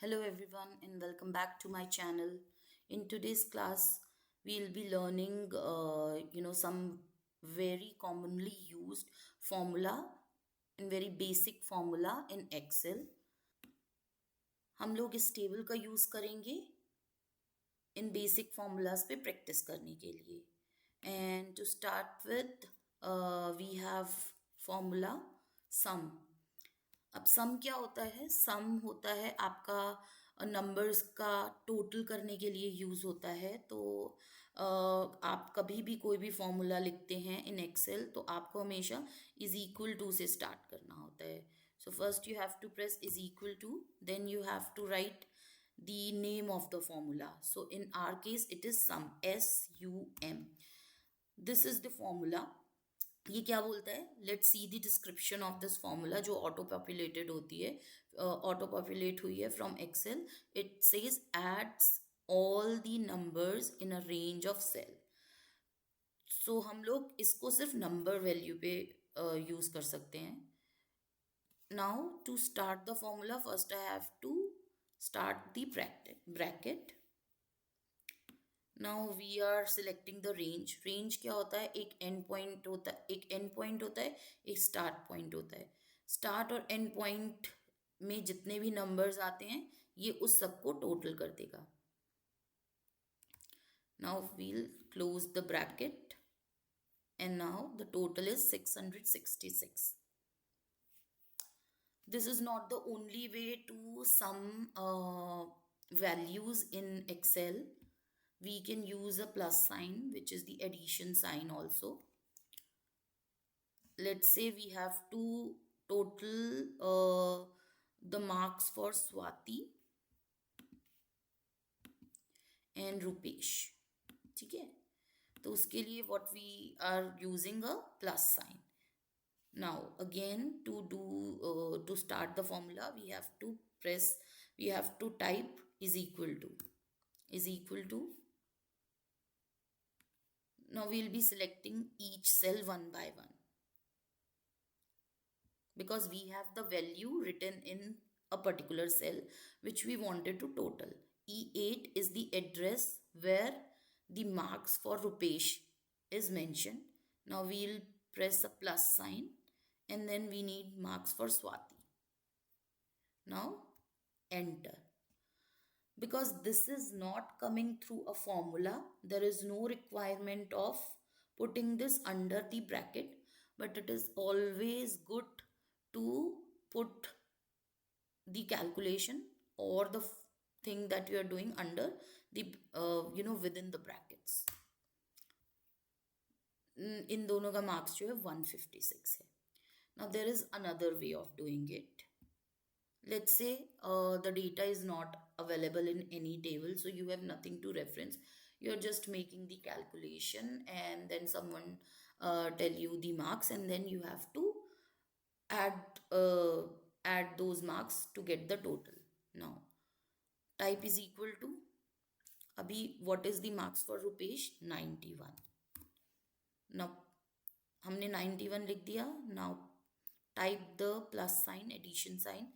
Hello everyone and welcome back to my channel. In today's class, we'll be learning some very commonly used formula and very basic formula in Excel. हम लोग इस table का use करेंगे इन basic formulas पे practice करने के लिए and to start with we have formula sum. अब सम क्या होता है? सम होता है आपका नंबर्स का टोटल करने के लिए यूज़ होता है. तो आप कभी भी कोई भी फॉर्मूला लिखते हैं इन एक्सेल तो आपको हमेशा इज इक्वल टू से स्टार्ट करना होता है. So first you have to press is equal to, then you have to write the name of the formula. So in our case it is sum, SUM. This is the formula. ये क्या बोलता है? Let's see the description of this formula जो auto populated होती है, auto populate हुई है from Excel. It says adds all the numbers in a range of cell. So हम लोग इसको सिर्फ नंबर वैल्यू पे यूज कर सकते हैं. Now to start the formula first I have to start the bracket. Now we are selecting the range. Range क्या होता है? एक एंड पॉइंट होता है, एक एंड पॉइंट होता है, एक स्टार्ट पॉइंट होता है. स्टार्ट और एंड पॉइंट में जितने भी नंबर्स आते हैं ये उस सबको टोटल कर देगा. Now we'll close the bracket and now the total is 666. This is not the only way to sum values in Excel. We can use a plus sign, which is the addition sign also. Let's say we have to total the marks for Swati and Rupesh. ठीक है, तो उसके लिए what we are using a plus sign. Now again to start the formula we have to type is equal to. Now we'll be selecting each cell one by one because we have the value written in a particular cell which we wanted to total. E8 is the address where the marks for Rupesh is mentioned. Now we'll press a plus sign and then we need marks for Swati. Now enter. Because this is not coming through a formula, there is no requirement of putting this under the bracket, but it is always good to put the calculation or the thing that you are doing under the within the brackets. इन दोनों का marks जो है 156 है. Now there is another way of doing it. Let's say the data is not available in any table, so you have nothing to reference. You're just making the calculation and then someone tell you the marks and then you have to add those marks to get the total. Now type is equal to, abhi what is the marks for Rupesh? 91. Now हमने 91 लिख दिया. Now type the plus sign, addition sign.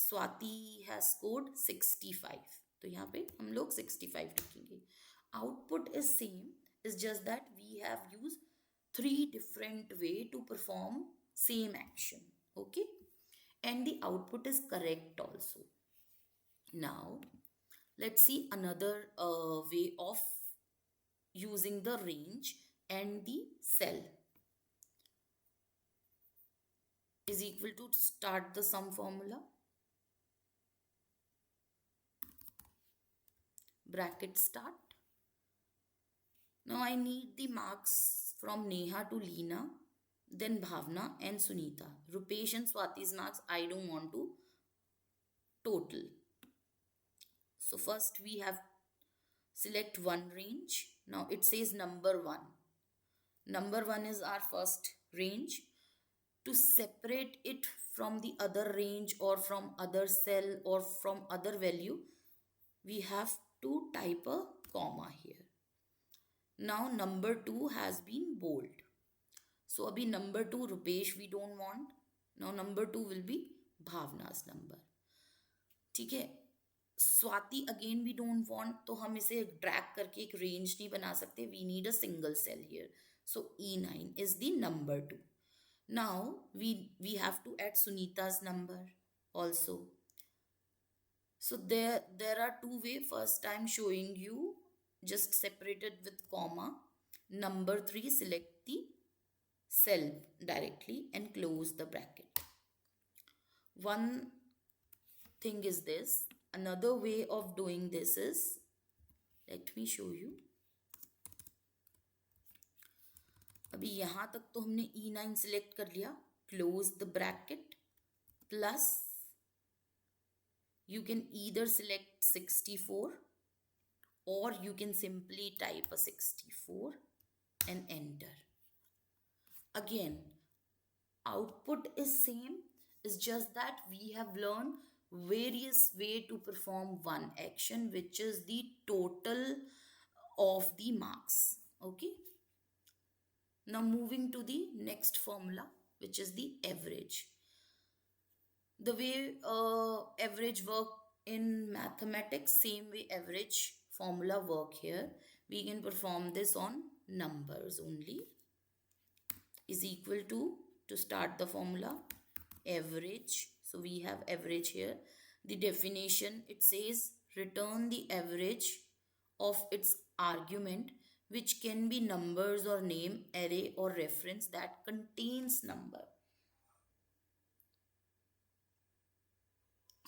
Swati has scored 65, तो यहाँ पे हम लोग 65 लिखेंगे. Output is same, it's just that we have used 3 different way to perform same action. Okay, and the output is correct also. Now let's see another way of using the range and the cell. Is equal to start the sum formula. Bracket start. Now I need the marks from Neha to Leena, then Bhavna and Sunita. Rupesh and Swati's marks I don't want to total. So first we have select one range. Now it says number 1. Number 1 is our first range. To separate it from the other range or from other cell or from other value, we have to type a comma here. Now number 2 has been bold. So abhi number 2 Rupesh we don't want. Now number 2 will be Bhavna's number. ठीक है। Swati again we don't want, तो हम इसे drag करके एक range नहीं बना सकते, we need a single cell here, so E9 is the number 2. Now we have to add Sunita's number also. So there are two way. First I'm showing you just separated with comma. Number 3, select the cell directly and close the bracket. One thing is this. Another way of doing this is, let me show you. अभी यहाँ तक तो हमने E9 select कर लिया. Close the bracket plus you can either select 64 or you can simply type a 64 and enter. Again, output is same, it's just that we have learned various way to perform one action, which is the total of the marks. Okay, now moving to the next formula, which is the average. The way average work in mathematics, same way average formula work here. We can perform this on numbers only. Is equal to start the formula, average. So we have average here. The definition, it says return the average of its argument, which can be numbers or name, array or reference that contains number.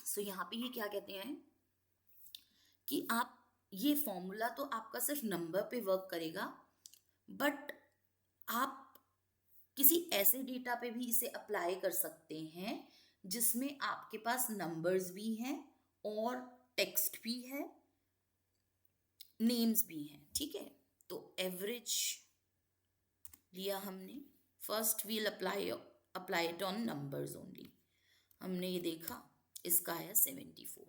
सो यहाँ पे ये क्या कहते हैं कि आप ये formula तो आपका सिर्फ नंबर पे वर्क करेगा, बट आप किसी ऐसे डेटा पे भी इसे अप्लाई कर सकते हैं जिसमें आपके पास नंबर्स भी हैं और टेक्स्ट भी है, नेम्स भी हैं. ठीक है, तो एवरेज लिया हमने. First we'll apply it on numbers only. हमने ये देखा, इसका है 74.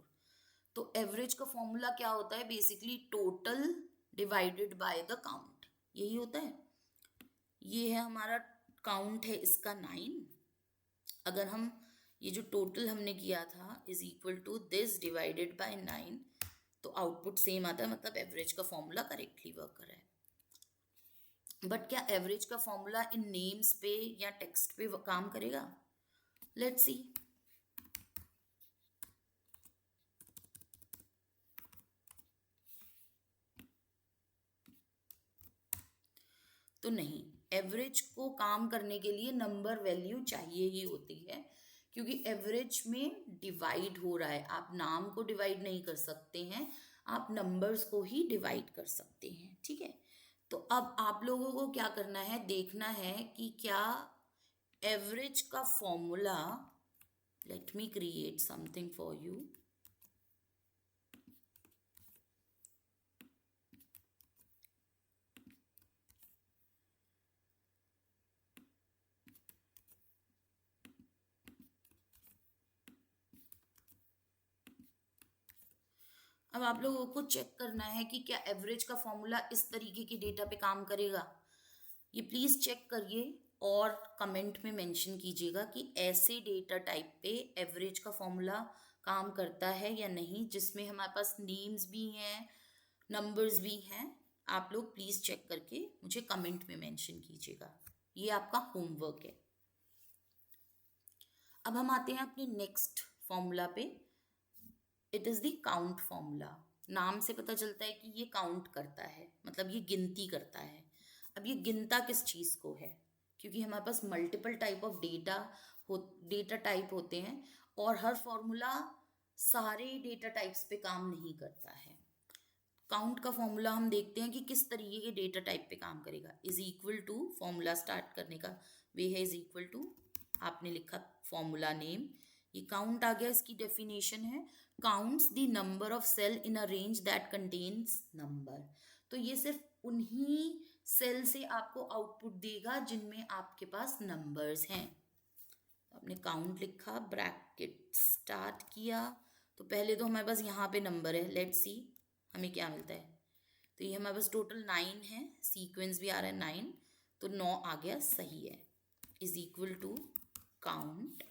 तो एवरेज का फॉर्मूला क्या होता है? Basically total divided by the count, यही होता है. ये है हमारा काउंट है इसका 9. अगर हम ये जो टोटल हमने किया था is equal to this divided by 9, तो आउटपुट सेम आता है, मतलब एवरेज का फॉर्मूला करेक्टली वर्क कर रहा है. बट क्या एवरेज का फॉर्मूला इन नेम्स पे या टेक्स्ट पे काम करेगा? Let's see. तो नहीं, एवरेज को काम करने के लिए नंबर वैल्यू चाहिए ही होती है, क्योंकि एवरेज में डिवाइड हो रहा है. आप नाम को डिवाइड नहीं कर सकते हैं, आप नंबर्स को ही डिवाइड कर सकते हैं. ठीक है, तो अब आप लोगों को क्या करना है, देखना है कि क्या एवरेज का formula, let me create something for you. अब आप लोगों को चेक करना है कि क्या एवरेज का फॉर्मूला इस तरीके के डेटा पे काम करेगा. ये प्लीज़ चेक करिए और कमेंट में मेंशन कीजिएगा कि ऐसे डेटा टाइप पे एवरेज का फॉर्मूला काम करता है या नहीं, जिसमें हमारे पास नेम्स भी हैं, नंबर्स भी हैं. आप लोग प्लीज़ चेक करके मुझे कमेंट में मेंशन कीजिएगा. ये आपका होमवर्क है. अब हम आते हैं अपने नेक्स्ट फॉर्मूला पे. It is the count formula. नाम से पता चलता है कि ये काउंट करता है, मतलब ये गिनती करता है. अब ये गिनता किस चीज़ को है? क्योंकि हमारे पास multiple type of data type होते हैं और हर फॉर्मूला सारे डेटा टाइप्स पे काम नहीं करता है. काउंट का फॉर्मूला हम देखते हैं कि किस तरीके के डेटा टाइप पे काम करेगा. Is equal to, formula start करने का वे है इज इक्वल टू, आपने लिखा फॉर्मूला नेम, ये काउंट आ गया. इसकी डेफिनेशन है counts the number of cell in a range that contains number. तो ये सिर्फ उन्हीं सेल से आपको आउटपुट देगा जिनमें आपके पास नंबर्स हैं. आपने काउंट लिखा, ब्रैकेट स्टार्ट किया, तो पहले तो हमारे पास यहाँ पे नंबर है. लेट्स सी हमें क्या मिलता है. तो ये हमारे पास टोटल 9 है, सीक्वेंस भी आ रहा है 9, तो 9 आ गया, सही है. Is equal to count.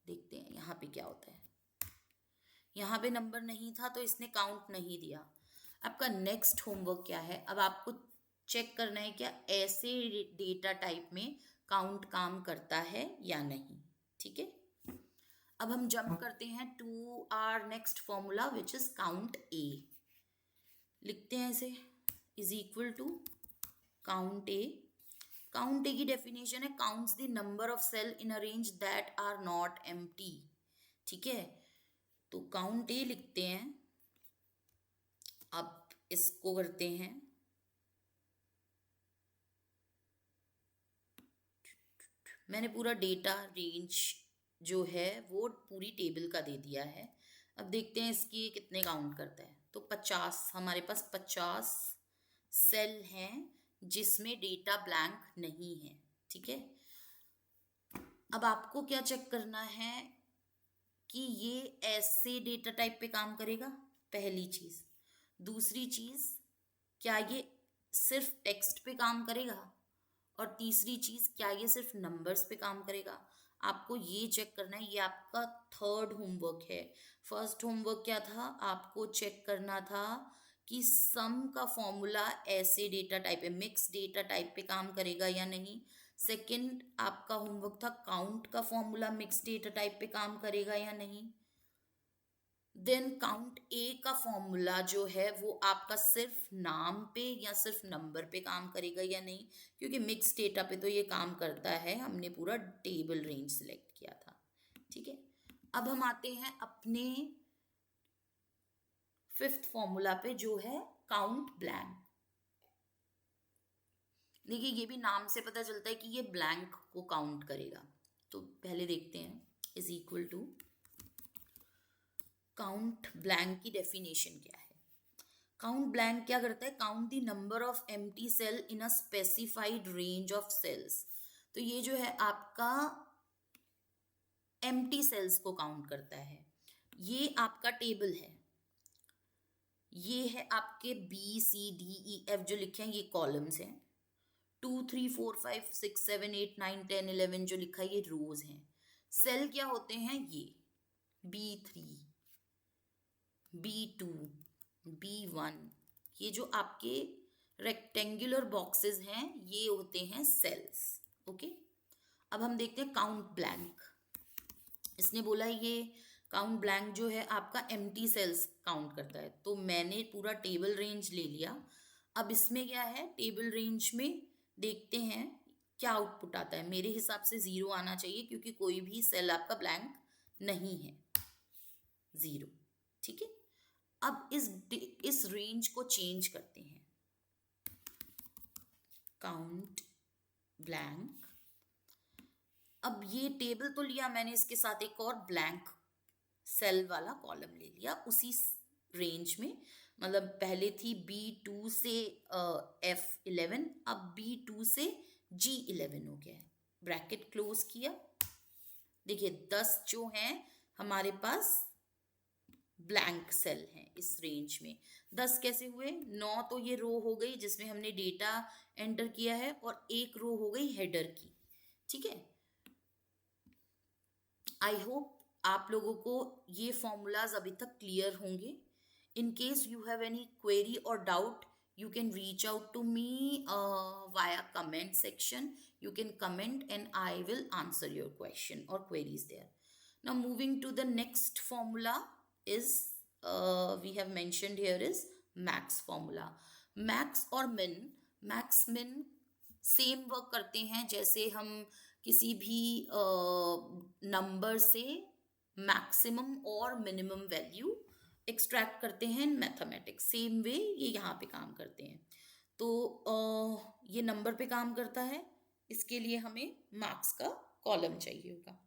देखते हैं यहाँ पे क्या होता है. यहाँ पे नंबर नहीं था तो इसने काउंट नहीं दिया। आपका नेक्स्ट होमवर्क क्या है, अब आपको चेक करना है क्या ऐसे डेटा टाइप में काउंट काम करता है या नहीं। ठीक है, अब हम जंप करते हैं to our next formula which is count A. लिखते हैं इसे, is equal to count A. Count A की डेफिनेशन है counts the number of cell in a range that are not empty. ठीक है, तो काउंट ए लिखते हैं। अब इसको करते हैं, मैंने पूरा डेटा रेंज जो है वो पूरी टेबल का दे दिया है। अब देखते हैं इसकी कितने काउंट करता है। तो 50, हमारे पास 50 सेल हैं जिसमें डेटा ब्लैंक नहीं है। ठीक है, अब आपको क्या चेक करना है कि ये ऐसे डेटा टाइप पे काम करेगा, पहली चीज। दूसरी चीज, क्या ये सिर्फ टेक्स्ट पे काम करेगा, और तीसरी चीज क्या ये सिर्फ नंबर्स पे काम करेगा। आपको ये चेक करना है, ये आपका थर्ड होमवर्क है। फर्स्ट होमवर्क क्या था, आपको चेक करना था कि सम का फॉर्मूला ऐसे डेटा टाइप पे, मिक्स डेटा टाइप पे काम करेगा या नहीं। सेकंड आपका होमवर्क था काउंट का फॉर्मूला मिक्स डेटा टाइप पे काम करेगा या नहीं। देन काउंट ए का फॉर्मूला जो है वो आपका सिर्फ नाम पे या सिर्फ नंबर पे काम करेगा या नहीं, क्योंकि मिक्स डेटा पे तो ये काम करता है, हमने पूरा टेबल रेंज सिलेक्ट किया था। ठीक है, अब हम आते हैं अपने फिफ्थ फॉर्मूला पे जो है काउंट ब्लैंक। देखिए ये भी नाम से पता चलता है कि ये ब्लैंक को काउंट करेगा। तो पहले देखते हैं, is equal to count blank की डेफिनेशन क्या है। काउंट ब्लैंक क्या करता है, count the number of empty cell in a specified range of cells. तो ये जो है आपका एम्प्टी सेल्स को काउंट करता है। ये आपका टेबल है, ये है आपके B C D E F जो लिखे हैं ये कॉलम्स हैं। 2 3 4 5 6 7 8 9 10 11 जो लिखा है ये रोज हैं। सेल क्या होते हैं, ये B3 B2 B1, ये जो आपके रेक्टेंगुलर बॉक्सेस हैं ये होते हैं सेल्स। ओके, अब हम देखते हैं काउंट ब्लैंक। इसने बोला ये काउंट ब्लैंक जो है आपका एम्प्टी सेल्स काउंट करता है, तो मैंने पूरा टेबल रेंज ले लिया। अब इसमें क्या है, टेबल रेंज में देखते हैं क्या आउटपुट आता है। मेरे हिसाब से 0 आना चाहिए क्योंकि कोई भी सेल आपका ब्लैंक नहीं है, 0। ठीक है, अब इस रेंज को चेंज करते हैं, काउंट ब्लैंक। अब ये टेबल तो लिया मैंने, इसके साथ एक और ब्लैंक सेल वाला कॉलम ले लिया उसी रेंज में। मतलब पहले थी B2 से F11, अब B2 से G11 हो गया है। ब्रैकेट क्लोज किया, देखिए 10 जो हैं हमारे पास ब्लैंक सेल हैं इस रेंज में। 10 कैसे हुए, 9 तो ये रो हो गई जिसमें हमने डेटा एंटर किया है, और एक रो हो गई हेडर की। ठीक है, आई होप आप लोगों को ये फॉर्मूलाज अभी तक क्लियर होंगे। In case you have any query और doubt, you can reach out to me via comment section. You can comment and I will answer your question or queries there. Now moving to the next formula is we have mentioned here is max formula. Max और min, max min same work करते हैं जैसे हम किसी भी number से maximum और minimum value extract करते हैं इन मैथमेटिक्स। सेम वे ये यहाँ पे काम करते हैं। तो ये नंबर पे काम करता है, इसके लिए हमें मार्क्स का कॉलम चाहिए होगा।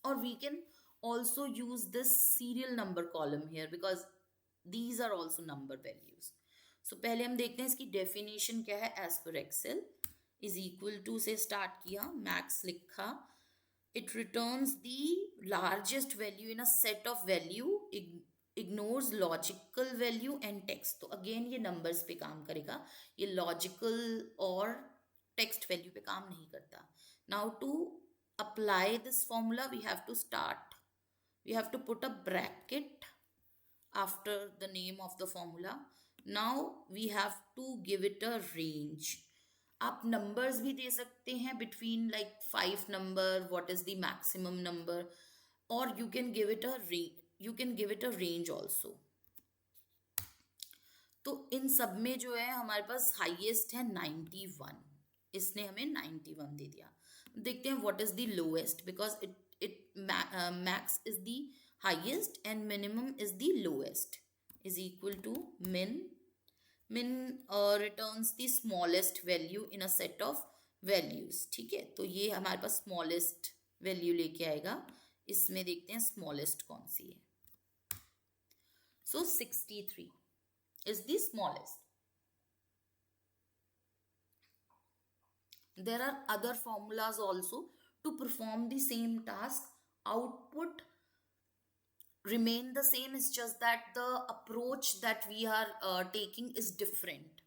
और we can also use this serial number column here because these are also number values. So पहले हम देखते हैं इसकी डेफिनेशन क्या है। एज पर एक्सेल इज इक्वल टू से स्टार्ट किया, मैक्स लिखा, it returns the largest value in a set of value, ignores logical value and text। तो अगेन ये नंबर्स पे काम करेगा, ये लॉजिकल और टेक्स्ट वैल्यू पे काम नहीं करता। Now to apply this formula we have we have to put a bracket after the name of the formula. Now we have to give it a range. आप numbers भी दे सकते हैं between like 5 number, what is the maximum number, or you can give it a range also. तो इन सब में जो है हमारे पास हाईएस्ट है 91, इसने हमें 91 दे दिया. देखते हैं what is the lowest, because it max is the highest and minimum is the lowest, is equal to min returns the smallest value in a set of values. ठीक है, तो ये हमारे पास स्मॉलेस्ट वैल्यू लेके आएगा. इसमें देखते हैं स्मॉलेस्ट कौन सी है. सो 63 is the smallest. There are other formulas also to perform the same task. Output remain the same, it's just that the approach that we are taking is different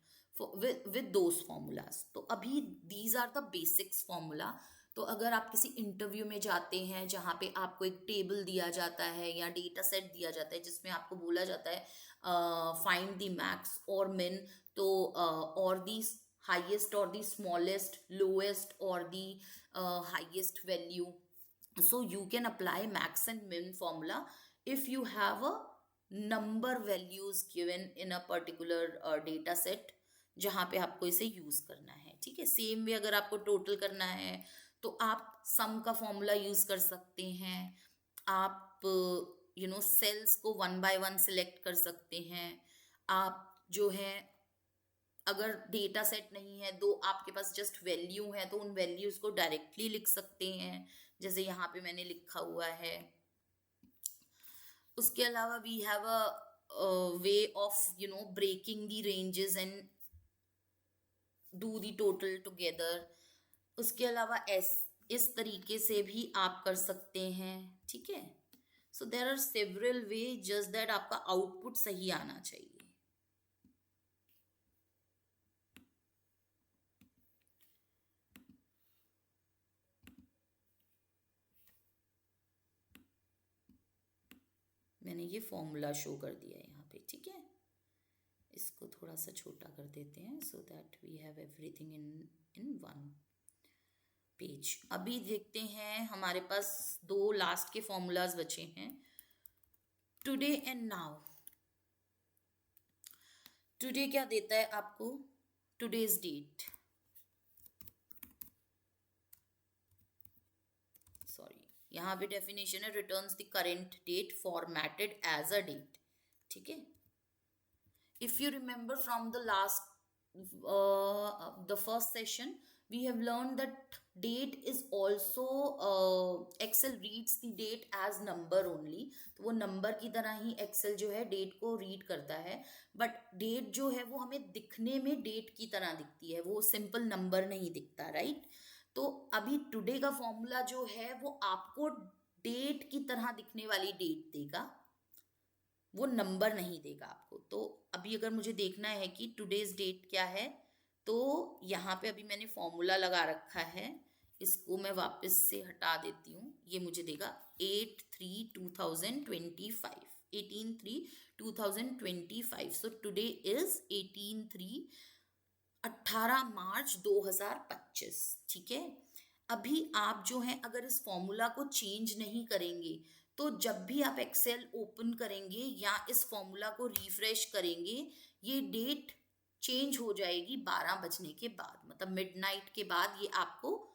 with those formulas. तो अभी these are the basics formula. तो अगर आप किसी interview में जाते हैं जहाँ पे आपको एक टेबल दिया जाता है या डेटा सेट दिया जाता है जिसमें आपको बोला जाता है फाइंड द मैक्स और मिन, तो और दी हाईएस्ट और दी स्मॉलेस्ट, लोएस्ट और the highest value. So you can apply max and मिन formula if you have a number values given in a particular data set जहाँ पे आपको इसे यूज करना है. ठीक है, सेम वे अगर आपको टोटल करना है तो आप सम का फॉर्मूला यूज कर सकते हैं. आप सेल्स को 1 by 1 सिलेक्ट कर सकते हैं. आप जो है अगर डेटा सेट नहीं है तो आपके पास जस्ट वैल्यू है तो उन वैल्यूज को डायरेक्टली लिख सकते हैं, जैसे यहाँ पे मैंने लिखा हुआ है. उसके अलावा we have a way of breaking the ranges and do the total together. उसके अलावा इस तरीके से भी आप कर सकते हैं. ठीक है, so there are several way, just that आपका आउटपुट सही आना चाहिए. मैंने ये फॉर्मूला शो कर दिया है यहाँ पे. ठीक है, इसको थोड़ा सा छोटा कर देते हैं so that we have everything in one page. अभी देखते हैं हमारे पास 2 लास्ट के फॉर्मूलाज बचे हैं, टुडे एंड नाउ. टुडे क्या देता है आपको, टुडेज डेट, यहाँ पे डेफिनेशन है returns the current date formatted as a date. ठीक है, if you remember from the last the first session we have learn that date is also Excel reads the date as number only. तो वो number की तरह ही Excel जो है date को read करता है, बट डेट जो है वो हमें दिखने में डेट की तरह दिखती है, वो सिंपल नंबर नहीं दिखता. राइट, तो अभी टुडे का फॉर्मूला जो है वो आपको डेट की तरह दिखने वाली डेट देगा, वो नंबर नहीं देगा आपको. तो अभी अगर मुझे देखना है कि टुडेज डेट क्या है, तो यहाँ पे अभी मैंने फॉर्मूला लगा रखा है, इसको मैं वापस से हटा देती हूँ. ये मुझे देगा 8/3/2025, 18/3/2025. सो टुडे इज 18 मार्च 2025. ठीक है, अभी आप जो है अगर इस फॉर्मूला को चेंज नहीं करेंगे तो जब भी आप एक्सेल ओपन करेंगे या इस फॉर्मूला को रिफ्रेश करेंगे, ये डेट चेंज हो जाएगी 12 बजने के बाद, मतलब मिडनाइट के बाद ये आपको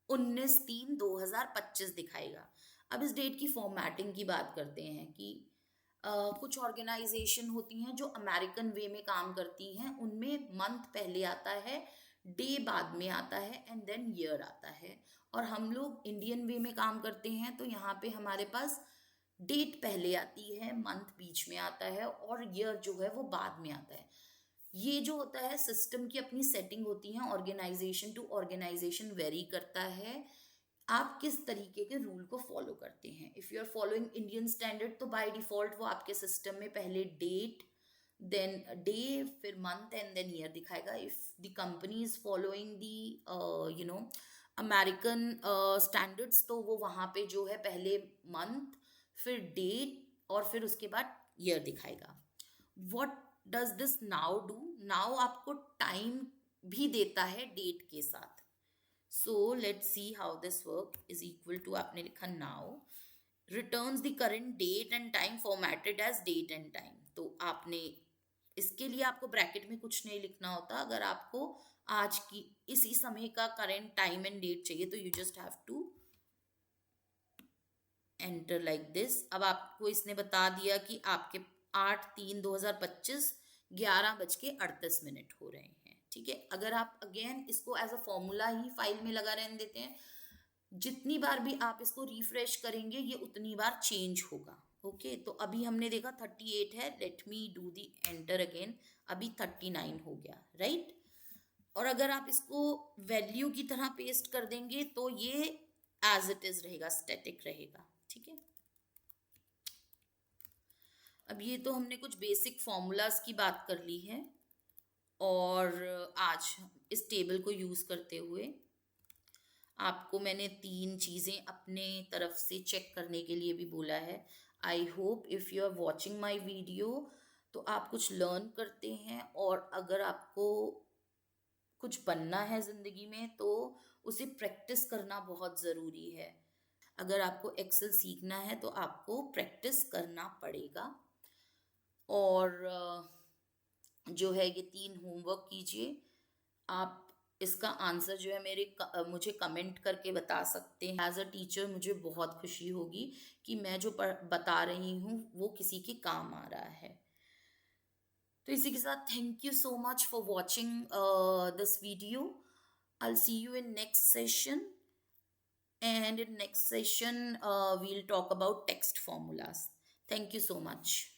19/3/2025 दिखाएगा. अब इस डेट की फॉर्मेटिंग की बात करते हैं कि कुछ ऑर्गेनाइजेशन होती हैं जो अमेरिकन वे में काम करती हैं, उनमें मंथ पहले आता है, डे बाद में आता है एंड देन ईयर आता है. और हम लोग इंडियन वे में काम करते हैं तो यहाँ पे हमारे पास डेट पहले आती है, मंथ बीच में आता है और ईयर जो है वो बाद में आता है. ये जो होता है सिस्टम की अपनी सेटिंग होती है, ऑर्गेनाइजेशन टू ऑर्गेनाइजेशन वेरी करता है आप किस तरीके के रूल को फॉलो करते हैं. If you are following Indian standard तो बाय डिफॉल्ट वो आपके सिस्टम में पहले डेट, देन डे, फिर मंथ एंड देन ईयर दिखाएगा. If the company is following the American standards तो वो वहाँ पे जो है पहले मंथ, फिर डेट, और फिर उसके बाद ईयर दिखाएगा. What does this now do? Now आपको टाइम भी देता है डेट के साथ. So let's see how this work. Is equal to, आपने लिखा now returns the current date and time formatted as date and time. तो आपने इसके लिए आपको ब्रैकेट में कुछ नहीं लिखना होता. अगर आपको आज की इसी समय का करंट टाइम एंड डेट चाहिए तो you just have to enter like this. अब आपको इसने बता दिया कि आपके 8/3/2025 11:38 हो रहे हैं. ठीक है. अगर आप अगेन इसको एज अ फॉर्मूला ही फाइल में लगा रहने देते हैं, जितनी बार भी आप इसको रिफ्रेश करेंगे ये उतनी बार चेंज होगा. ओके. तो अभी हमने देखा 38 है. Let me do the enter again. अभी 39 हो गया, राइट. और अगर आप इसको वैल्यू की तरह पेस्ट कर देंगे तो ये एज इट इज रहेगा, स्टैटिक रहेगा. ठीक है. अब ये तो हमने कुछ बेसिक फॉर्मूलाज की बात कर ली है. और आज इस टेबल को यूज़ करते हुए आपको मैंने 3 चीज़ें अपने तरफ से चेक करने के लिए भी बोला है. I hope if you are watching my video तो आप कुछ लर्न करते हैं, और अगर आपको कुछ बनना है ज़िंदगी में तो उसे प्रैक्टिस करना बहुत ज़रूरी है. अगर आपको एक्सेल सीखना है तो आपको प्रैक्टिस करना पड़ेगा. और जो है ये 3 होमवर्क कीजिए. आप इसका आंसर जो है मुझे कमेंट करके बता सकते हैं. एज अ टीचर मुझे बहुत खुशी होगी कि मैं जो बता रही हूँ वो किसी के काम आ रहा है. तो इसी के साथ thank you so much for watching this video. I'll see you in next session, and in next session we'll talk about text formulas. Thank you so much.